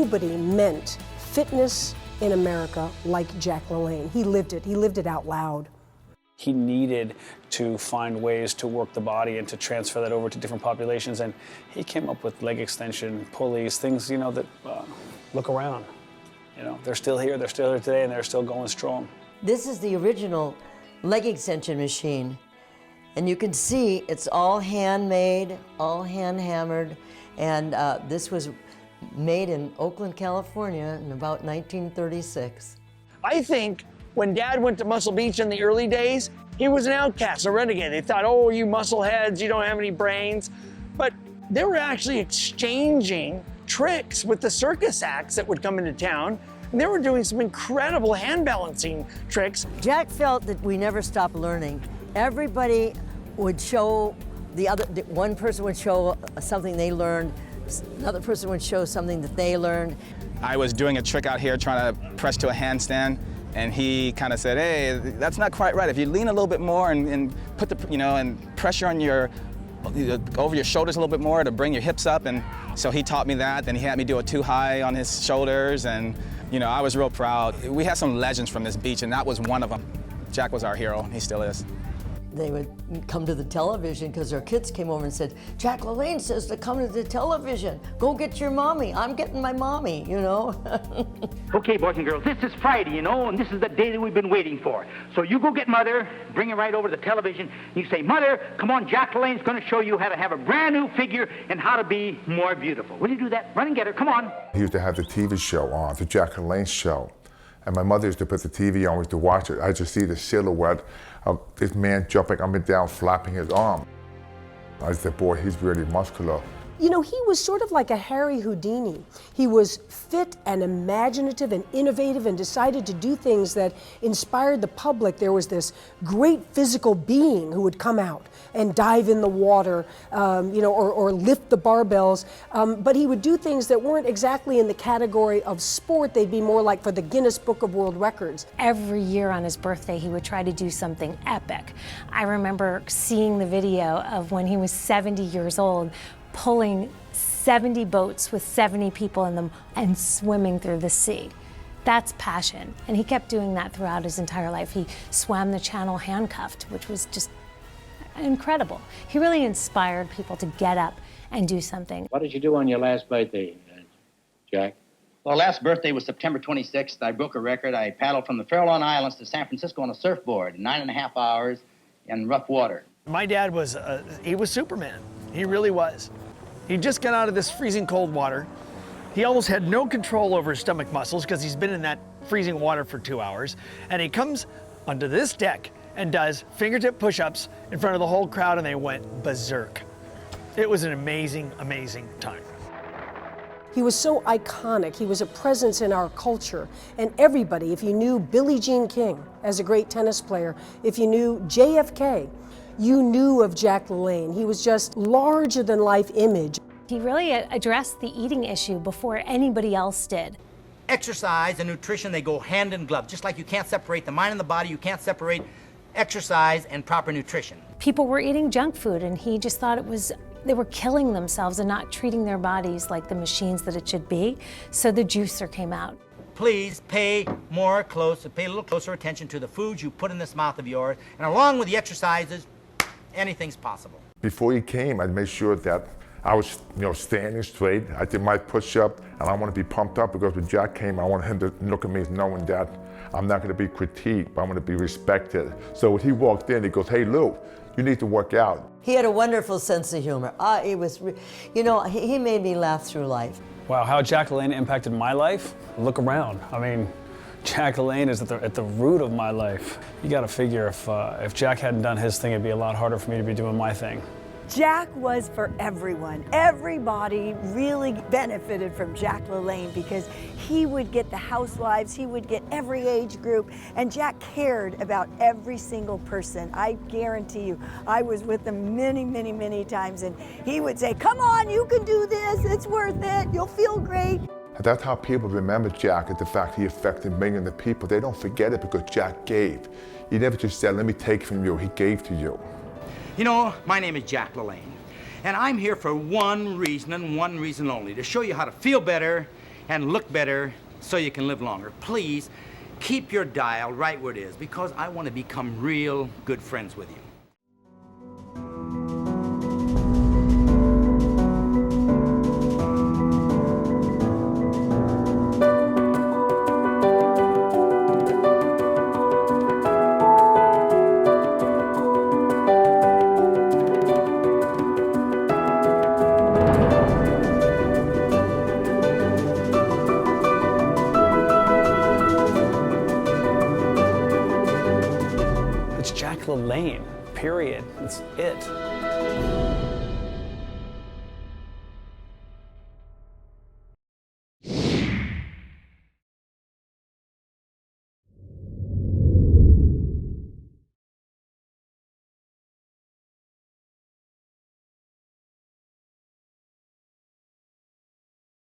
nobody meant fitness in America like Jack LaLanne. He lived it out loud. He needed to find ways to work the body and to transfer that over to different populations, and he came up with leg extension, pulleys, things, you know, that look around. You know, they're still here today, and they're still going strong. This is the original leg extension machine, and you can see it's all handmade, all hand hammered, and this was made in Oakland, California in about 1936. I think when Dad went to Muscle Beach in the early days, he was an outcast, a renegade. They thought, oh, you muscle heads, you don't have any brains. But they were actually exchanging tricks with the circus acts that would come into town, and they were doing some incredible hand balancing tricks. Jack felt that we never stopped learning. Everybody would show one person would show something they learned, another person would show something that they learned. I was doing a trick out here trying to press to a handstand, and he kind of said, hey, that's not quite right. If you lean a little bit more and put the, you know, and pressure on over your shoulders a little bit more to bring your hips up. And so he taught me that. Then he had me do a too high on his shoulders, and you know, I was real proud. We had some legends from this beach, and that was one of them. Jack was our hero. He still is. They would come to the television because their kids came over and said, Jack LaLanne says to come to the television. Go get your mommy. I'm getting my mommy, you know. Okay, boys and girls, this is Friday, you know, and this is the day that we've been waiting for. So you go get Mother, bring her right over to the television. You say, Mother, come on, Jack LaLanne's going to show you how to have a brand new figure and how to be more beautiful. Will you do that? Run and get her, come on. He used to have the TV show on, the Jack LaLanne show. And my mother used to put the TV on to watch it. I just see the silhouette of this man jumping up and down, flapping his arm. I said, boy, he's really muscular. You know, he was sort of like a Harry Houdini. He was fit and imaginative and innovative and decided to do things that inspired the public. There was this great physical being who would come out and dive in the water, you know, or lift the barbells. But he would do things that weren't exactly in the category of sport. They'd be more like for the Guinness Book of World Records. Every year on his birthday, he would try to do something epic. I remember seeing the video of when he was 70 years old, pulling 70 boats with 70 people in them and swimming through the sea. That's passion. And he kept doing that throughout his entire life. He swam the channel handcuffed, which was just incredible. He really inspired people to get up and do something. What did you do on your last birthday, Jack? Well, last birthday was September 26th. I broke a record. I paddled from the Farallon Islands to San Francisco on a surfboard, 9.5 hours in rough water. My dad was, he was Superman. He really was. He just got out of this freezing cold water. He almost had no control over his stomach muscles because he's been in that freezing water for 2 hours. And he comes onto this deck and does fingertip push-ups in front of the whole crowd, and they went berserk. It was an amazing, amazing time. He was so iconic. He was a presence in our culture. And everybody, if you knew Billie Jean King as a great tennis player, if you knew JFK, you knew of Jack LaLanne. He was just larger-than-life image. He really addressed the eating issue before anybody else did. Exercise and nutrition, they go hand in glove. Just like you can't separate the mind and the body, you can't separate exercise and proper nutrition. People were eating junk food, and he just thought they were killing themselves and not treating their bodies like the machines that it should be. So the juicer came out. Please pay a little closer attention to the foods you put in this mouth of yours, and along with the exercises, anything's possible. Before he came, I'd make sure that I was, you know, standing straight. I did my push-up, and I want to be pumped up because when Jack came, I want him to look at me knowing that I'm not going to be critiqued, but I'm going to be respected. So when he walked in, he goes, hey, Lou, you need to work out. He had a wonderful sense of humor. It was, you know, he made me laugh through life. Wow, how Jack LaLanne impacted my life? Look around. I mean, Jack LaLanne is at the root of my life. You got to figure if Jack hadn't done his thing, it'd be a lot harder for me to be doing my thing. Jack was for everyone. Everybody really benefited from Jack LaLanne because he would get the housewives, he would get every age group, and Jack cared about every single person. I guarantee you, I was with him many, many, many times, and he would say, come on, you can do this, it's worth it, you'll feel great. That's how people remember Jack, is the fact he affected millions of people. They don't forget it because Jack gave. He never just said, let me take from you, he gave to you. You know, my name is Jack LaLanne, and I'm here for one reason and one reason only, to show you how to feel better and look better so you can live longer. Please keep your dial right where it is, because I want to become real good friends with you. It's Jack LaLanne, period. That's it.